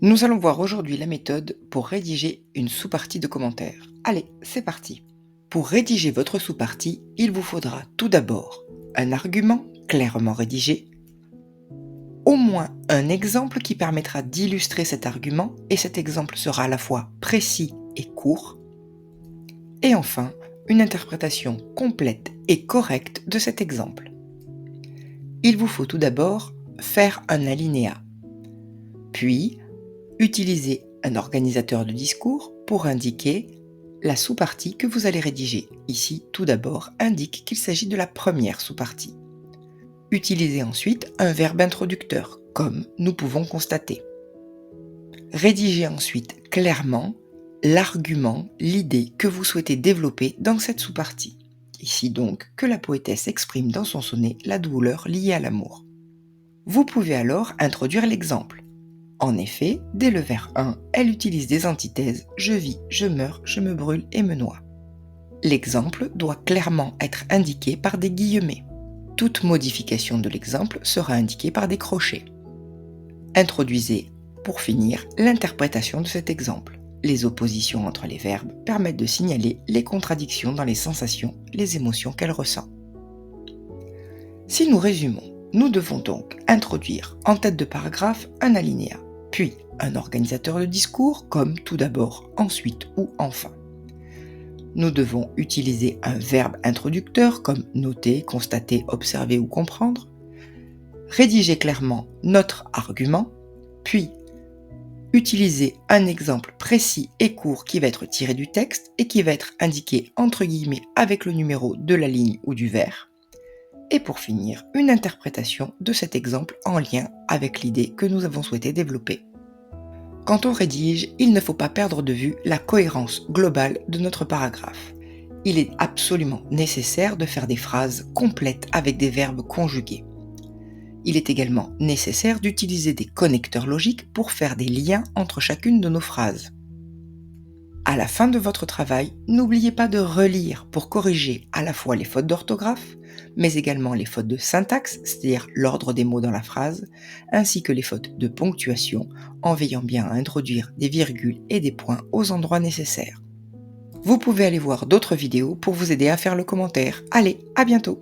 Nous allons voir aujourd'hui la méthode pour rédiger une sous-partie de commentaires. Allez, c'est parti. Pour rédiger votre sous-partie, il vous faudra tout d'abord un argument clairement rédigé, au moins un exemple qui permettra d'illustrer cet argument et cet exemple sera à la fois précis et court, et enfin une interprétation complète et correcte de cet exemple. Il vous faut tout d'abord faire un alinéa, puis utilisez un organisateur de discours pour indiquer la sous-partie que vous allez rédiger. Ici, tout d'abord, indique qu'il s'agit de la première sous-partie. Utilisez ensuite un verbe introducteur, comme nous pouvons constater. Rédigez ensuite clairement l'argument, l'idée que vous souhaitez développer dans cette sous-partie. Ici donc, que la poétesse exprime dans son sonnet la douleur liée à l'amour. Vous pouvez alors introduire l'exemple. En effet, dès le vers 1, elle utilise des antithèses « je vis, je meurs, je me brûle et me noie ». L'exemple doit clairement être indiqué par des guillemets. Toute modification de l'exemple sera indiquée par des crochets. Introduisez, pour finir, l'interprétation de cet exemple. Les oppositions entre les verbes permettent de signaler les contradictions dans les sensations, les émotions qu'elle ressent. Si nous résumons, nous devons donc introduire en tête de paragraphe un alinéa, puis un organisateur de discours comme tout d'abord, ensuite ou enfin. Nous devons utiliser un verbe introducteur comme noter, constater, observer ou comprendre, rédiger clairement notre argument, puis utiliser un exemple précis et court qui va être tiré du texte et qui va être indiqué entre guillemets avec le numéro de la ligne ou du vers. Et pour finir, une interprétation de cet exemple en lien avec l'idée que nous avons souhaité développer. Quand on rédige, il ne faut pas perdre de vue la cohérence globale de notre paragraphe. Il est absolument nécessaire de faire des phrases complètes avec des verbes conjugués. Il est également nécessaire d'utiliser des connecteurs logiques pour faire des liens entre chacune de nos phrases. À la fin de votre travail, n'oubliez pas de relire pour corriger à la fois les fautes d'orthographe, mais également les fautes de syntaxe, c'est-à-dire l'ordre des mots dans la phrase, ainsi que les fautes de ponctuation, en veillant bien à introduire des virgules et des points aux endroits nécessaires. Vous pouvez aller voir d'autres vidéos pour vous aider à faire le commentaire. Allez, à bientôt!